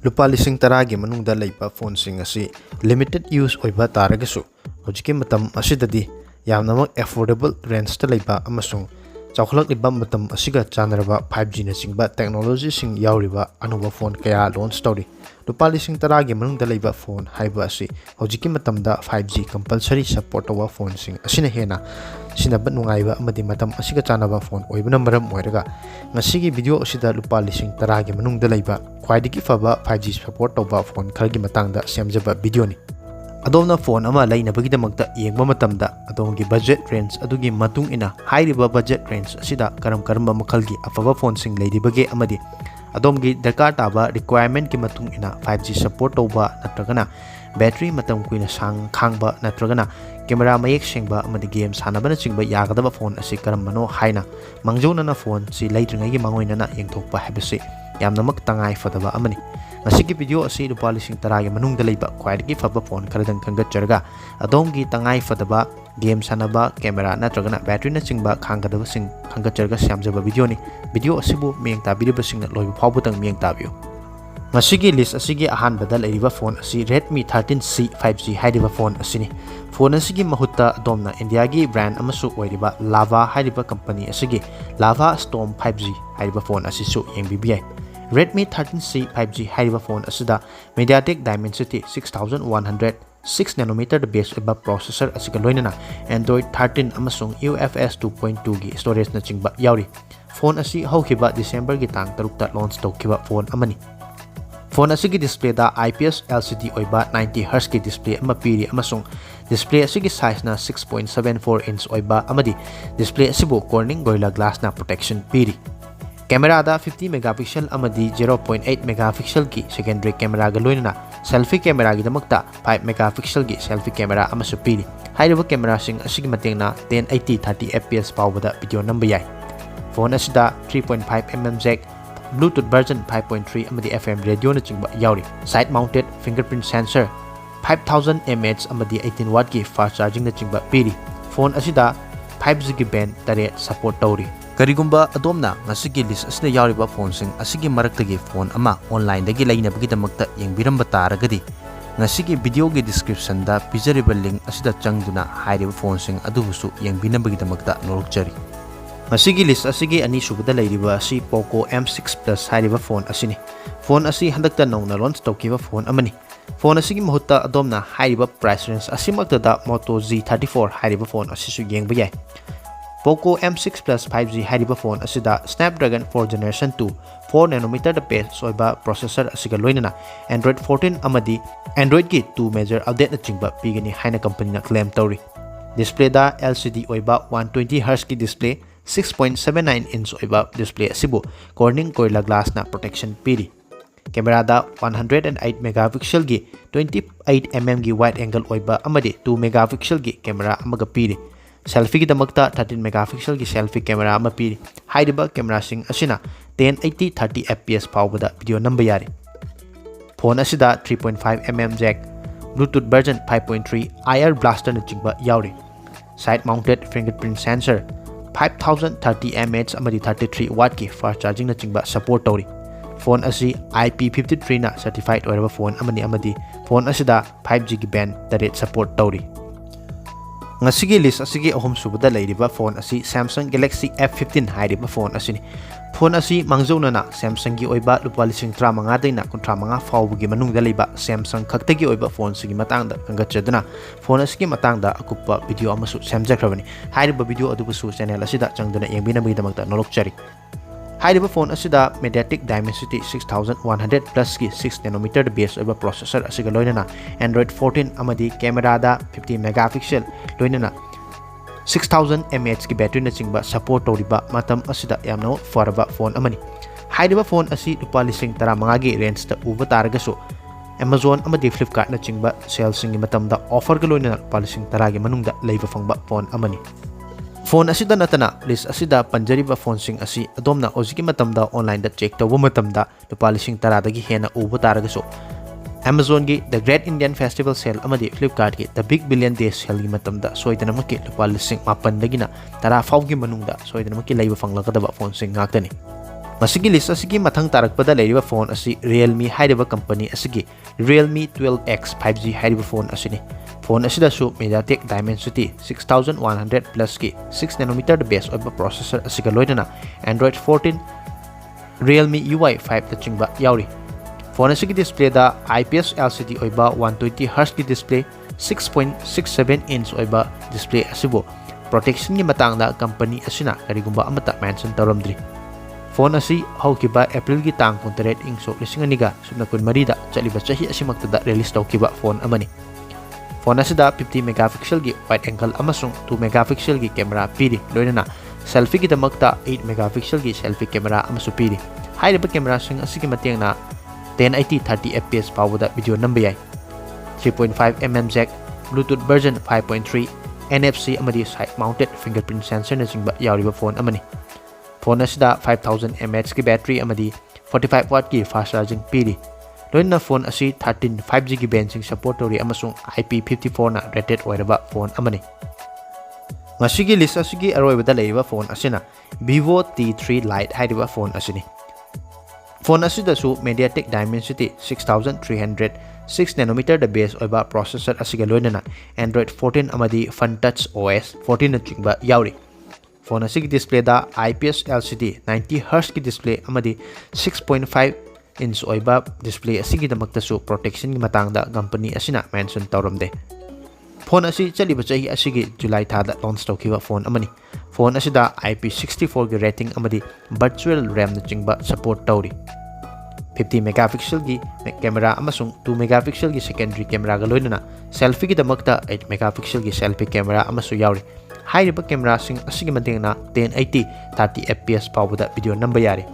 Lupa lising taragi manungda laiba phone sing asi limited use oiba taragasu hojiki matam asidadi yamnamak affordable range ta laiba amasung chawkhlak liba matam asiga chanaraba 5G na chingba technology sing yauriba anuba phone kaya launch story lupa lising taragi manungda laiba phone haiba asi hojiki matamda 5G compulsory support over phone sing asina hena sinaba nungaiba amadi matam asiga chanaba phone oibana maram oiraga ngasigi video asida lupa lising taragi manungda laiba khwaidiki faba 5G support over phone khargi matangda semjaba video ni adomna phone ama lainabagidamagta yengba matamda adomgi budget range adugi matung ina hairiba budget range asida karamba makhalgi afaba phone sing leidibage amadi adomgi darkar taba requirement ki matung ina 5G support over natragana battery matam kuina sang khangba natragana camera mayek sengba amadi game sanabana chingba yagadaba phone asi karambano haina mangjona na phone si leidringai gi mangoina na yengthokpa habisi yamnamak tangai fadaba amani ngasigi video asi lupa lising taragi manungda leiba khwaidagi faba phone kharadang khangatjarga adomgi tangai fadaba game sanaba camera natragana battery na chingba khanggadaba sing khangatjarga samjaba video ni video asibu miyeng tabiriba singna loiba phawbutang miyeng tabiyo ngasigi list asigi ahan badal eriba phone asi Redmi 13C 5G hairiba phone asini phone asigi mahutta domna India gi brand amasu oiriba Lava hairiba company asigi Lava Storm 5G hairiba phone asisu yengbibi Redmi 13C 5G hairiba phone asida MediaTek Dimensity 6100 6nm base oiba processor asiga loinana Android 13 amasung UFS 2.2 gi storage na chingba yauri phone asi haukiba December gi tang 3 ta launch tawkiba phone amani phone asigi display da IPS LCD oiba 90Hz ki display ama piri amasung display asigi size na 6.74 inch oiba amadi display asibu Corning Gorilla Glass na protection piri camera da 50 megapixel amadi 0.8 megapixel ki secondary camera ga loinana selfie camera gi damakta 5 megapixel ki selfie camera amasu piri hairiba camera sing asigi matengna 1080 30 fps pawbada video namba yai phone asida 3.5mm jack Bluetooth version 5.3 amadi FM radio na chingba yauri side mounted fingerprint sensor 5000 mAh amadi 18 watt ki fast charging na chingba piri phone asida 5G ki band tare support tauri karigumba adomna ngasigi list asina yauriba phone sing asigi maraktagi phone ama online dagi lainabagi damakta yengbiramba taragadi ngasigi video gi description da pijariba link asida changduna hairiba phone sing adubusu yengbinabagi damakta norokjari ngasigi list asigi ani subada lairiba asi Poco M6 Plus hairiba phone asini phone asi handakta nongna launch tawkiba phone amani phone asigi mahutta adomna hairiba price range asimakta da Moto Z34 hairiba phone asisu yengba yai Poco M6 Plus 5G hairiba phone asida Snapdragon 4 Generation 2 4nm da base soiba processor asiga loinana Android 14 amadi Android ki 2 major update na chingba pigani haina company na claim tauri display da LCD oiba 120Hz ki display 6.79 inch oiba display asibu Corning Gorilla Glass na protection piri camera da 108 megapixel gi 28mm gi wide angle oiba amadi 2 megapixel gi camera amaga piri selfie ki damakta 13 megapixel ki selfie camera ama piri hairiba camera sing asina 1080 30 fps pawbada video namba yari phone asida 3.5mm jack Bluetooth version 5.3 IR blaster na chingba yauri side mounted fingerprint sensor 5030 mAh amadi 33 watt ki fast charging na chingba support tauri phone asi IP53 na certified oiraba phone amadi phone asida 5G ki band tare support tauri ngasigi list asigi ahum subada lairiba phone asi Samsung Galaxy F15 hairiba phone asini phone asi mangjona na Samsung gi oiba lupa lising 35 daina 35 fawbugi manungda leiba Samsung khaktagi oiba phone sigi matangda kangachadana phone asigi matangda akupa video amasu samjakhrabani hairiba video adubusu channel asida changduna yengbinabagi damakta nolokchari hairiba phone asida MediaTek Dimensity 6100 Plus ki 6nm base oiba processor asiga loinana Android 14 amadi camera da 50 megapixel loinana 6000 mAh ki battery na chingba support toriba matam asida yamna faraba phone amani hairiba phone asi lupa lising 15 gi range ta uba taragasu Amazon amadi Flipkart na chingba sales singi matamda offer ga loinana lupa lising 10 gi manungda leiba fangba phone amani phone asida natana list asida panjariba phone sing asi adomna ojiki matamda online da check tawba matamda lupa lising 10 dagi hena uba taragasu Amazon gi The Great Indian Festival Sale amadi Flipkart gi The Big Billion Days Sale gi matamda soidanamaki lupa lising 8 dagina 10 fawgi manungda soidanamaki leiba fanglakadaba phone sing ngaktani Masigi list asigi mathang tarakpada leiriba phone asi Realme hairiba company asigi Realme 12X 5G hairiba phone asini. Phone asida su MediaTek Dimensity 6100 Plus ki 6nm the base oiba processor asiga loidana Android 14 Realme UI 5 the chingba yauri. Phone asigi display da IPS LCD oiba 120Hz ki display 6.67 inch oiba display asibo protection ni matang da company asina karigumba amata mention taramdri. Phone asi haukiba April gi tang 13 ing so lising aniga subna kun marida chaliba chahi asimakta release tawkiba phone amani. Phone asida 50 megapixel gi wide angle amasung 2 megapixel gi camera piri loinana selfie gi damakta 8 megapixel gi selfie camera amasu piri. Hairiba camera sing asigi matengna 1080 30 fps pawda video number yai. 3.5mm jack, Bluetooth version 5.3, NFC amadi side mounted fingerprint sensor na jingba yauriba phone amani. Phone asida 5000 mAh ki battery amadi 45 watt ki fast charging piri. Loina phone asi 13 5G ki benching support tori amasung IP54 na rated oiraba phone amani. Ngasigi list asigi aroibada leiba phone asina Vivo T3 Lite hairiba phone asini. Phone asida su MediaTek Dimensity 6300 6nm the base oiba processor asiga loinana Android 14 amadi Fun Touch OS 14 na chingba yauri. Phone asigi display da IPS LCD 90Hz ki display amadi 6.5 inch oiba display asigi damakta su protection gi matang da company asina mention tawramde. Phone asi chaliba chahi asigi July thada launch tawkiba phone amani. Phone asida IP64 gi rating amadi virtual RAM na chingba support tawri. 50 megapixel gi camera amasung 2 megapixel gi secondary camera ga loinana selfie gi damakta 8 megapixel gi selfie camera amasu yauri. Hairiba camera sing asigi matengna 1080 30 fps pawda video number yari.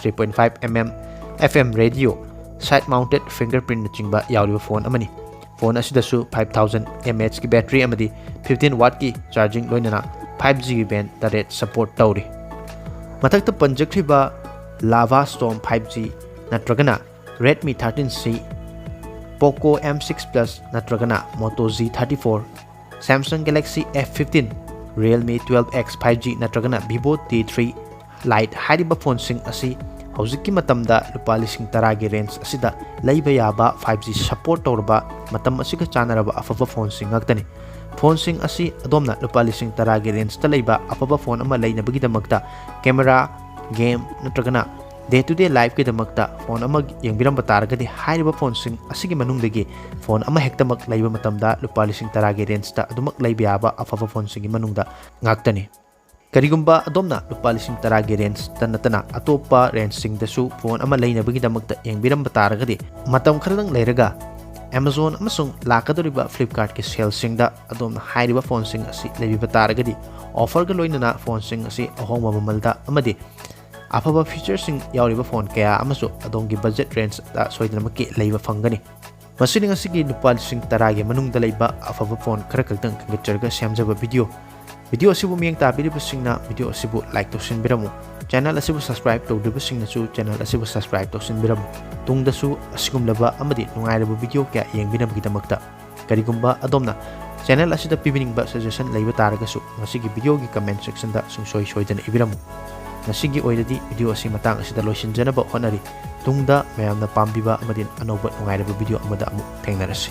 3.5mm FM radio side mounted fingerprint na chingba yauriba phone amani. Phone asida su 5000 mAh ki battery amadi 15 watt ki charging loinana 5G band direct support tawri. Mathakta panjakriba Lava Storm 5G natragana Redmi 13C, Poco M6 Plus natragana Moto Z34, Samsung Galaxy F15, Realme 12X 5G natragana Vivo T3 Lite hairiba phone sing asi hawjiki matamda lupa lising taragi range asida leiba yaba 5G support tawrba matam asiga chanaraba afaba phone sing ngagtani. Phone sing asi adomna lupa lising taragi range ta leiba afaba phone ama leinabagi damakta camera game natragana day to day life ki damakta phone ama yengbiramba taragadi hairiba phone sing asigi manungdagi phone ama hektamak leiba matamda lupa lising taragi range ta adumak leiba yaba afaba phone sing manungda ngaktani. Karigumba adomna lupa lising taragi range ta natana atopa range sing dasu phone ama leinabagi damakta yengbiramba taragadi matam kharadang leiraga Amazon amasung lakadoriba Flipkart ki sale sing da adom hairiba phone sing asi leiba taragadi offer ga loinana phone sing asi ahongma mamalda amadi afaba features sing yauriba phone kaya amasu adongi budget range da soidinamaki leiba fangani. Masini ngasigi lupa lising taragi manungda leiba afaba phone khara kagdang kangitjarga semjaba video asibu miyang tabiriba singna video asibu like tawsinbiramu. Channel asibu subscribe tawdriba singnasu channel asibu subscribe tawsinbiramu. Tungdasu asigumlaba amadi nungairaba video kaya yengbinabgidamakta. Karigumba adomna channel asida pibiningba suggestion leiba taragasu ngasigi video gi comment section da sungsoi soidana ibiramu. Ngasigi oidadi video asi matang asida loisinjanaba honari tungda mayamna pambiba amadin anoba nungairaba video amada amu thengnarasi.